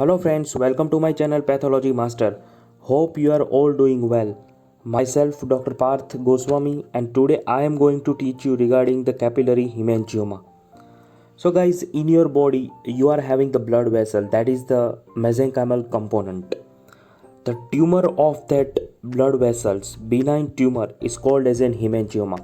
Hello friends, welcome to my channel Pathology Master. Hope you are all doing well. Myself Dr. Parth Goswami and today I am going to teach you regarding the capillary hemangioma. So guys, in your body you are having the blood vessel, that is the mesenchymal component. The tumor of that blood vessels, benign tumor, is called as an hemangioma.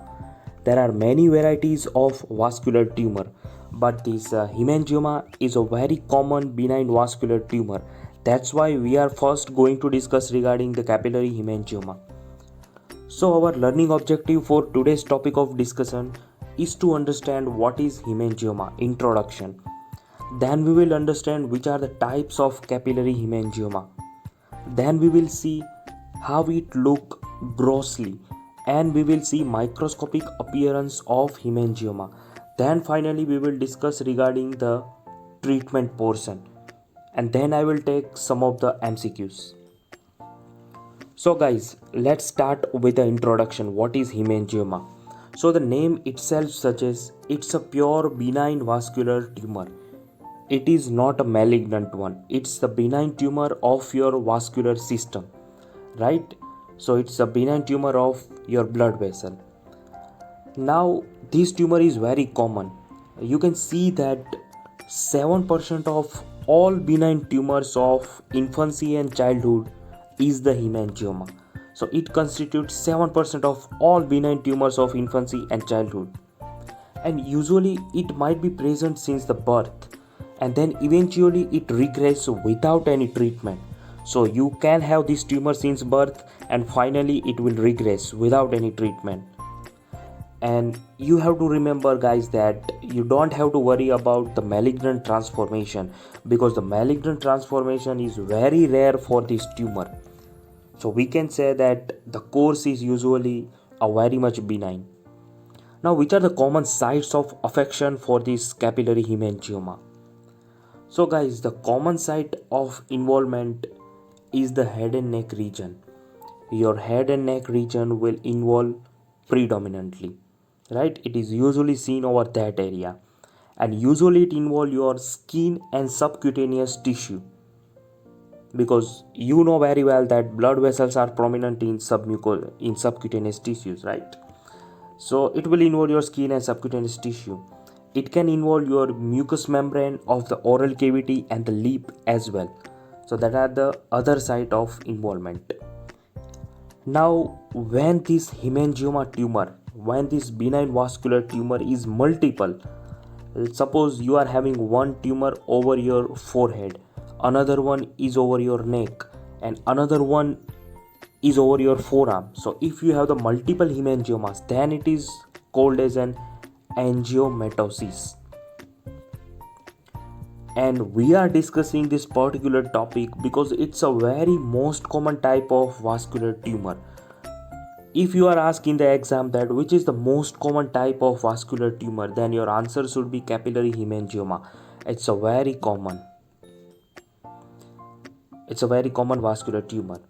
There are many varieties of vascular tumor, but this hemangioma is a very common benign vascular tumor. That's why we are first going to discuss regarding the capillary hemangioma. So our learning objective for today's topic of discussion is to understand what is hemangioma, introduction. Then we will understand which are the types of capillary hemangioma. Then we will see how it look grossly and we will see microscopic appearance of hemangioma. Then finally we will discuss regarding the treatment portion and then I will take some of the MCQs. So guys, let's start with the introduction. What is hemangioma? So the name itself suggests it's a pure benign vascular tumor. It is not a malignant one. It's the benign tumor of your vascular system, right? So it's a benign tumor of your blood vessel. Now this tumor is very common. You can see that 7% of all benign tumors of infancy and childhood is the hemangioma. So it constitutes 7% of all benign tumors of infancy and childhood. And usually it might be present since the birth and then eventually it regresses without any treatment. So you can have this tumor since birth and finally it will regress without any treatment. And you have to remember guys that you don't have to worry about the malignant transformation because the malignant transformation is very rare for this tumor. So we can say that the course is usually a very much benign. Now which are the common sites of affection for this capillary hemangioma? So guys, the common site of involvement is the head and neck region. Your head and neck region will involve predominantly, right? It is usually seen over that area and usually it involves your skin and subcutaneous tissue because you know very well that blood vessels are prominent in subcutaneous tissues, right? So it will involve your skin and subcutaneous tissue. It can involve your mucous membrane of the oral cavity and the lip as well. So that are the other side of involvement. Now when this hemangioma tumor, when this benign vascular tumor is multiple, suppose you are having one tumor over your forehead, another one is over your neck and another one is over your forearm. So if you have the multiple hemangiomas, then it is called as an angiomatosis. And we are discussing this particular topic because it's a very most common type of vascular tumor. If you are asked in the exam that which is the most common type of vascular tumor, then your answer should be capillary hemangioma. It's a very common vascular tumor.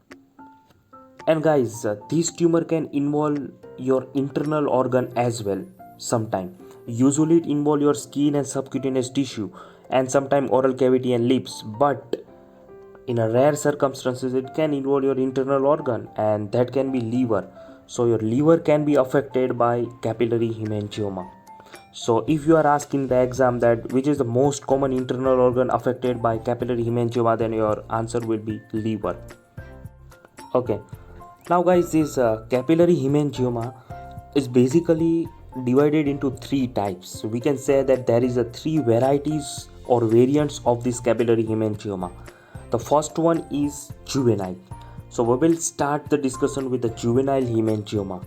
And guys, this tumor can involve your internal organ as well sometime. Usually it involve your skin and subcutaneous tissue and sometimes oral cavity and lips, but in a rare circumstances it can involve your internal organ and that can be liver. So your liver can be affected by capillary hemangioma. So if you are asked in the exam that which is the most common internal organ affected by capillary hemangioma, then your answer will be liver. Okay. Now guys, this capillary hemangioma is basically divided into three types. So we can say that there is a three varieties or variants of this capillary hemangioma. The first one is juvenile. So we will start the discussion with the juvenile hemangioma.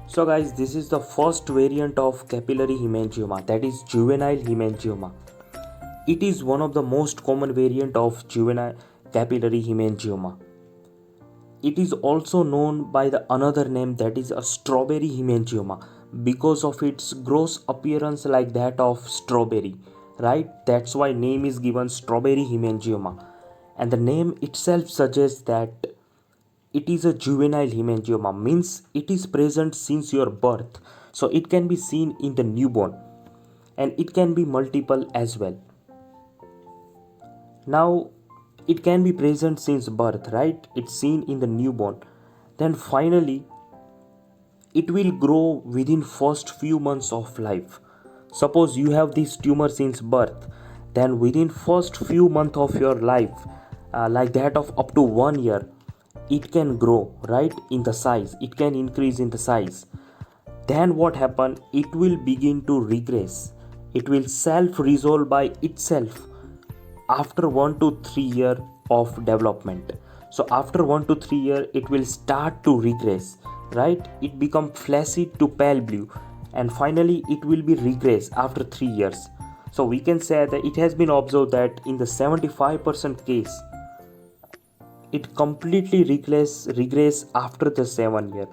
So guys, this is the first variant of capillary hemangioma, that is juvenile hemangioma. It is one of the most common variant of juvenile capillary hemangioma. It is also known by the another name, that is a strawberry hemangioma, because of its gross appearance like that of strawberry, right? That's why name is given strawberry hemangioma. And the name itself suggests that it is a juvenile hemangioma, means it is present since your birth. So it can be seen in the newborn and it can be multiple as well. Now it can be present since birth, right? It's seen in the newborn. Then finally it will grow within first few months of life. Suppose you have this tumor since birth, then within first few months of your life, like that of up to 1 year, it can grow, right, in the size. It can increase in the size. Then what happen? It will begin to regress. It will self resolve by itself after 1 to 3 year of development. So after 1 to 3 year it will start to regress, right? It become flashy to pale blue, and finally it will be regress after 3 years. So we can say that it has been observed that in the 75% case it completely regress after the 7 year.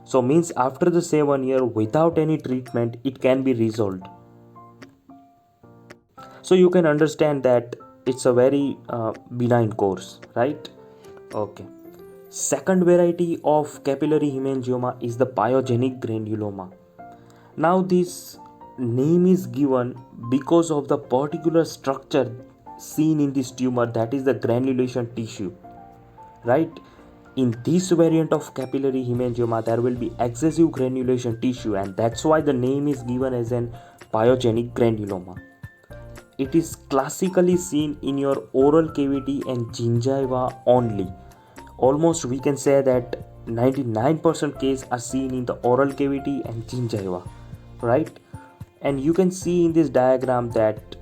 So means after the 7 year without any treatment it can be resolved. So you can understand that it's a very benign course, right? Okay. Second variety of capillary hemangioma is the pyogenic granuloma. Now this name is given because of the particular structure seen in this tumor, that is the granulation tissue, right? In this variant of capillary hemangioma there will be excessive granulation tissue, and that's why the name is given as an pyogenic granuloma. It is classically seen in your oral cavity and gingiva only. Almost we can say that 99% cases are seen in the oral cavity and gingiva, right? And you can see in this diagram that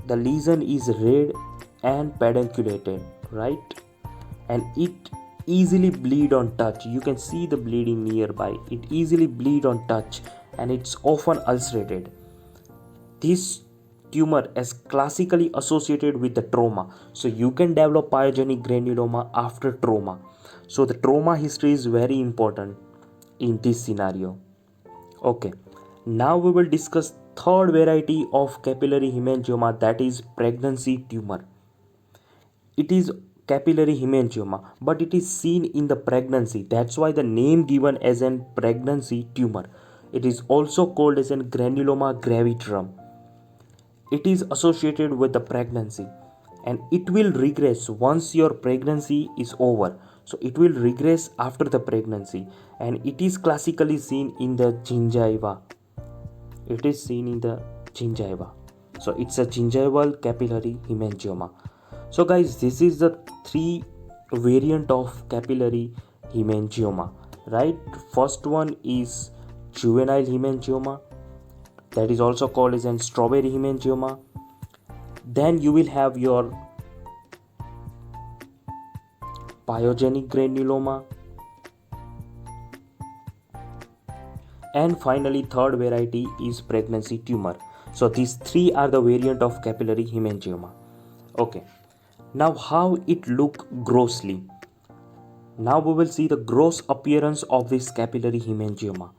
the lesion is red and pedunculated, right? And it easily bleed on touch. You can see the bleeding nearby. It easily bleed on touch and it's often ulcerated. This tumor is classically associated with the trauma. So you can develop pyogenic granuloma after trauma. So the trauma history is very important in this scenario. Okay. Now we will discuss third variety of capillary hemangioma, that is pregnancy tumor. It is capillary hemangioma, but it is seen in the pregnancy. That's why the name given as an pregnancy tumor. It is also called as an granuloma gravidarum. It is associated with the pregnancy and it will regress once your pregnancy is over. So it will regress after the pregnancy, and it is classically seen in the gingiva. It is seen in the gingiva. So it's a gingival capillary hemangioma. So guys, this is the three variant of capillary hemangioma, right? First one is juvenile hemangioma, that is also called as an strawberry hemangioma. Then you will have your pyogenic granuloma, and finally third variety is pregnancy tumor. So these three are the variant of capillary hemangioma. Okay, now how it look grossly. Now we will see the gross appearance of this capillary hemangioma.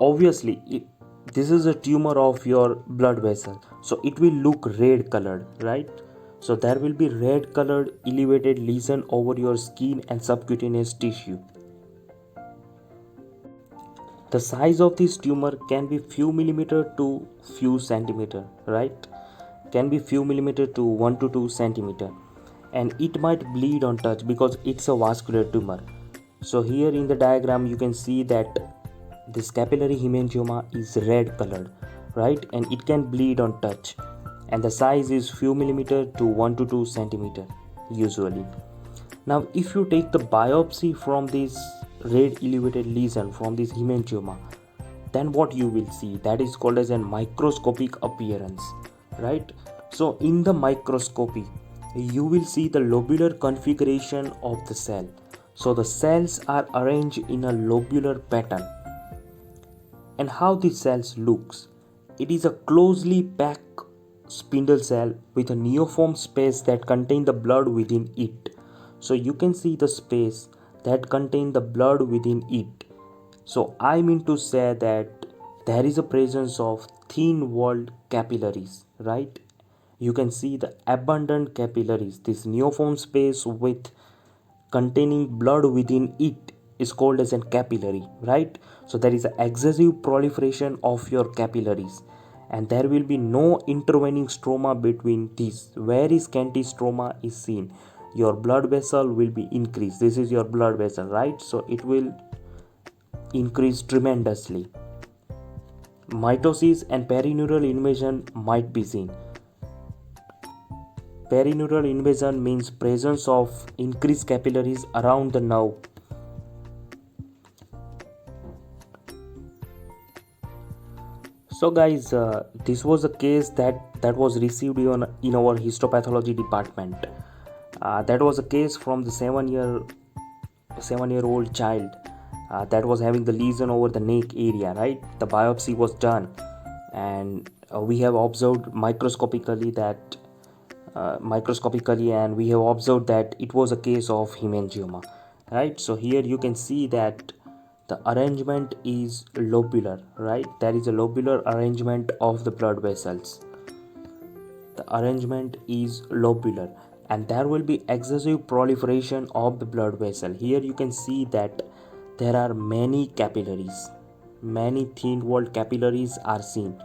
Obviously this is a tumor of your blood vessel, so it will look red colored, right? So there will be red colored elevated lesion over your skin and subcutaneous tissue. The size of this tumor can be few millimeter to few centimeter, right? Can be few millimeter to 1 to 2 centimeter, and it might bleed on touch because it's a vascular tumor. So here in the diagram you can see that this capillary hemangioma is red colored, right? And it can bleed on touch, and the size is few millimeter to 1 to 2 centimeter usually. Now if you take the biopsy from this red elevated lesion from this hemangioma, then what you will see, that is called as a microscopic appearance, right? So in the microscopy you will see the lobular configuration of the cell. So the cells are arranged in a lobular pattern. And how the cells looks, it is a closely packed spindle cell with a neoform space that contain the blood within it. So you can see the space that contain the blood within it. So I mean to say that there is a presence of thin walled capillaries, right? You can see the abundant capillaries. This neoform space with containing blood within it is called as a capillary, right? So there is an excessive proliferation of your capillaries, and there will be no intervening stroma between these. Very scanty stroma is seen. Your blood vessel will be increased. This is your blood vessel, right? So it will increase tremendously. Mitosis and perineural invasion might be seen. Perineural invasion means presence of increased capillaries around the nerve. So guys, this was a case that was received in our histopathology department. That was a case from the 7-year-old child that was having the lesion over the neck area, right? The biopsy was done, and we have observed microscopically, and we have observed that it was a case of hemangioma, right? So here you can see that the arrangement is lobular, right? There is a lobular arrangement of the blood vessels. The arrangement is lobular, and there will be excessive proliferation of the blood vessel. Here you can see that there are many capillaries, many thin-walled capillaries are seen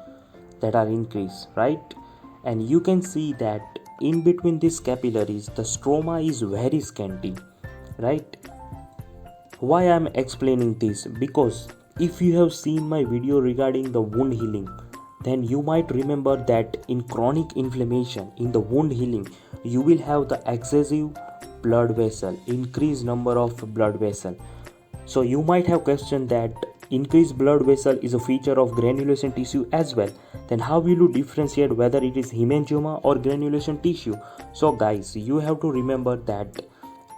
that are increased, right? And you can see that in between these capillaries the stroma is very scanty, right? Why I am explaining this? Because if you have seen my video regarding the wound healing, then you might remember that in chronic inflammation, in the wound healing, you will have the excessive blood vessel, increased number of blood vessel. So you might have questioned that increased blood vessel is a feature of granulation tissue as well. Then how will you differentiate whether it is hemangioma or granulation tissue? So guys, you have to remember that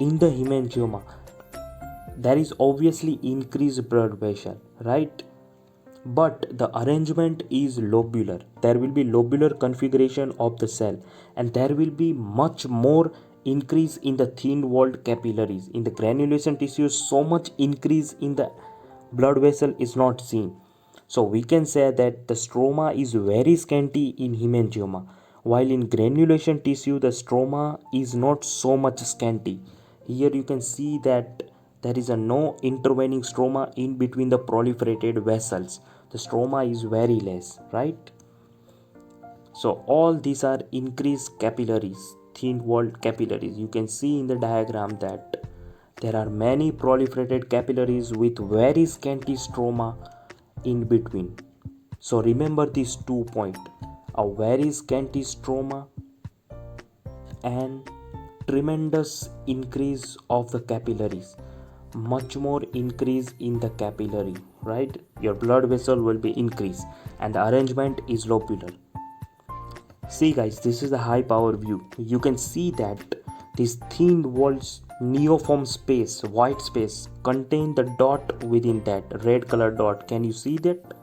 in the hemangioma, there is obviously increased blood vessel, right? But the arrangement is lobular. There will be lobular configuration of the cell, and there will be much more increase in the thin walled capillaries. In the granulation tissue, so much increase in the blood vessel is not seen. So we can say that the stroma is very scanty in hemangioma, while in granulation tissue the stroma is not so much scanty. Here you can see that there is a no intervening stroma in between the proliferated vessels. The stroma is very less, right? So all these are increased capillaries, thin walled capillaries. You can see in the diagram that there are many proliferated capillaries with very scanty stroma in between. So remember these 2 points: a very scanty stroma and tremendous increase of the capillaries, much more increase in the capillary, right? Your blood vessel will be increased, and the arrangement is lobular. See guys, this is the high power view. You can see that this thin walled neoform space, white space, contain the dot within that red color dot. Can you see that?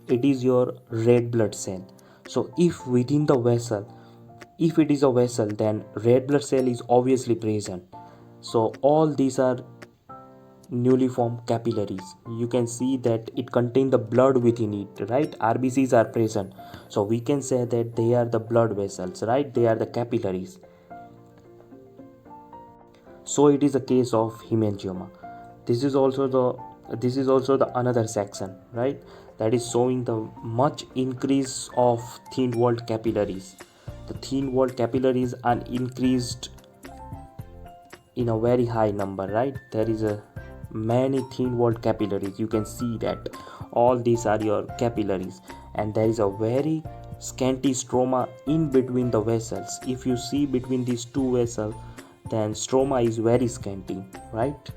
It is your red blood cell. So if within the vessel, if it is a vessel, then red blood cell is obviously present. So all these are newly formed capillaries. You can see that it contains the blood within it, right? RBCs are present, so we can say that they are the blood vessels, right? They are the capillaries. So it is a case of hemangioma. This is also the another section, right? That is showing the much increase of thin walled capillaries. The thin walled capillaries are increased in a very high number, right? There is a many thin walled capillaries. You can see that all these are your capillaries, and there is a very scanty stroma in between the vessels. If you see between these two vessels, then stroma is very scanty, right?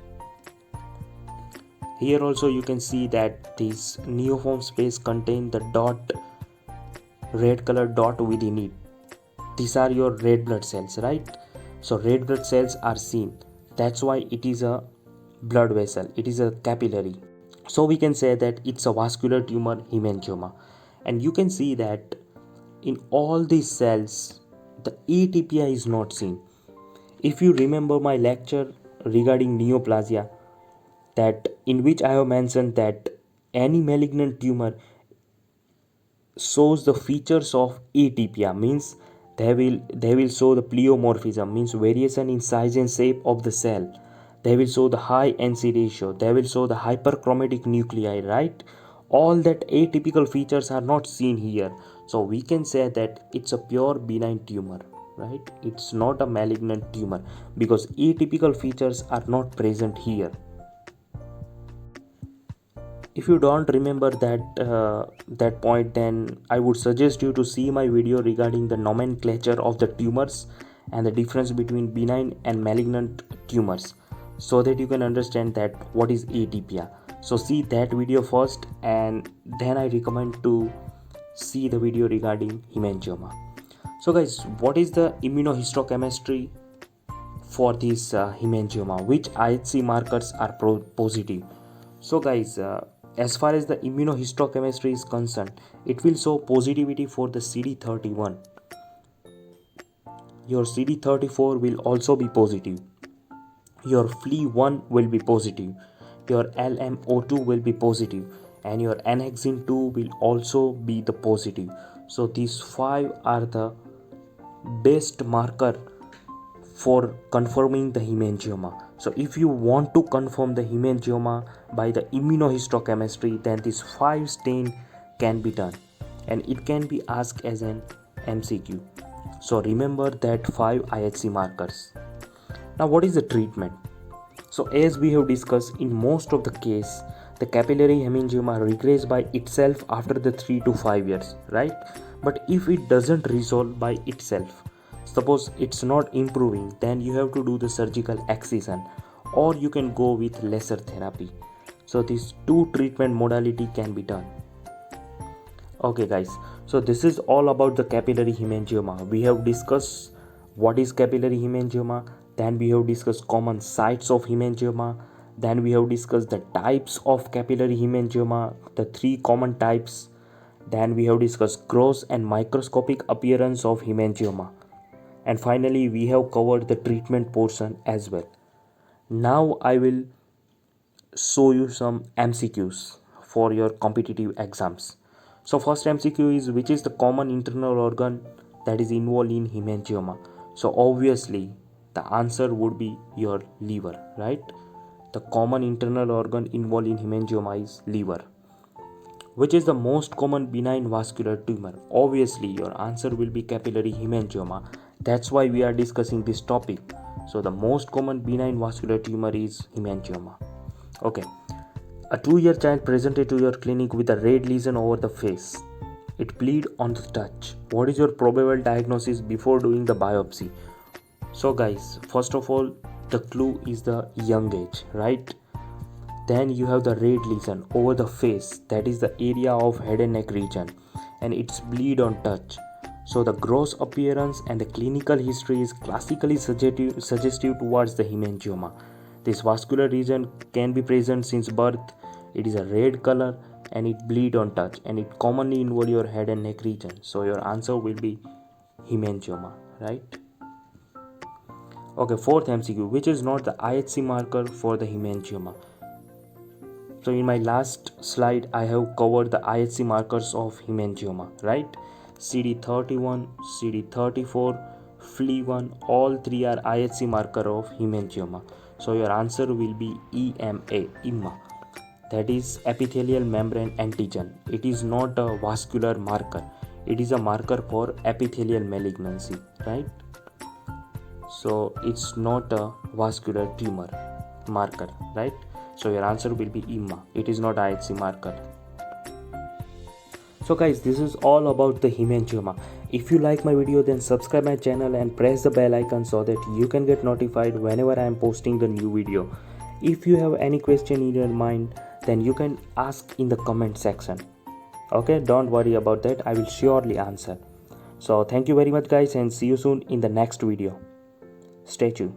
Here also you can see that this neoform space contain the dot, red color dot within it. These are your red blood cells, right? So red blood cells are seen. That's why it is a blood vessel, it is a capillary. So we can say that it's a vascular tumor hemangioma. And you can see that in all these cells the atypia is not seen. If you remember my lecture regarding neoplasia, that in which I have mentioned that any malignant tumor shows the features of atypia, means they will show the pleomorphism, means variation in size and shape of the cell. They will show the high NC ratio. They will show the hyperchromatic nuclei, right? All that atypical features are not seen here. So we can say that it's a pure benign tumor, right? It's not a malignant tumor because atypical features are not present here. If you don't remember that point, then I would suggest you to see my video regarding the nomenclature of the tumors and the difference between benign and malignant tumors, so that you can understand that what is atypia. So see that video first, and then I recommend to see the video regarding hemangioma. So guys, what is the immunohistochemistry for this hemangioma? Which IHC markers are positive? So guys, as far as the immunohistochemistry is concerned, it will show positivity for the CD31. Your CD34 will also be positive. Your FLI1 will be positive. Your LMO2 will be positive, and your annexin 2 will also be the positive. So these 5 are the best marker for confirming the hemangioma. So if you want to confirm the hemangioma by the immunohistochemistry, then this 5 stain can be done, and it can be asked as an MCQ. So remember that 5 IHC markers. Now what is the treatment? So as we have discussed, in most of the case, the capillary hemangioma regress by itself after the 3 to 5 years, right? But if it doesn't resolve by itself, suppose it's not improving, then you have to do the surgical excision, or you can go with laser therapy. So these 2 treatment modality can be done. Okay guys, so this is all about the capillary hemangioma. We have discussed what is capillary hemangioma, then we have discussed common sites of hemangioma, then we have discussed the types of capillary hemangioma, the 3 common types, then we have discussed gross and microscopic appearance of hemangioma, and finally we have covered the treatment portion as well. Now I will show you some MCQs for your competitive exams. So first MCQ is, which is the common internal organ that is involved in hemangioma? So obviously the answer would be your liver, right? The common internal organ involved in hemangioma is liver. Which is the most common benign vascular tumor? Obviously your answer will be capillary hemangioma. That's why we are discussing this topic. So the most common benign vascular tumor is hemangioma. Okay. A 2-year child presented to your clinic with a red lesion over the face. It bleed on the touch. What is your probable diagnosis before doing the biopsy? So guys, first of all, the clue is the young age, right? Then you have the red lesion over the face, that is the area of head and neck region, and it's bleed on touch. So the gross appearance and the clinical history is classically suggestive towards the hemangioma. This vascular region can be present since birth. It is a red color and it bleed on touch, and it commonly involve your head and neck region. So your answer will be hemangioma, right? Okay, fourth MCQ, which is not the IHC marker for the hemangioma? So in my last slide, I have covered the IHC markers of hemangioma, right? CD31, CD34, FLI1, all 3 are IHC marker of hemangioma. So your answer will be EMA. That is epithelial membrane antigen. It is not a vascular marker. It is a marker for epithelial malignancy, right? So it's not a vascular tumor marker, right? So your answer will be EMA. It is not IHC marker. So guys, this is all about the hemangioma. If you like my video, then subscribe my channel and press the bell icon so that you can get notified whenever I am posting the new video. If you have any question in your mind, then you can ask in the comment section. Okay, don't worry about that. I will surely answer. So thank you very much guys, and see you soon in the next video. Stay tuned.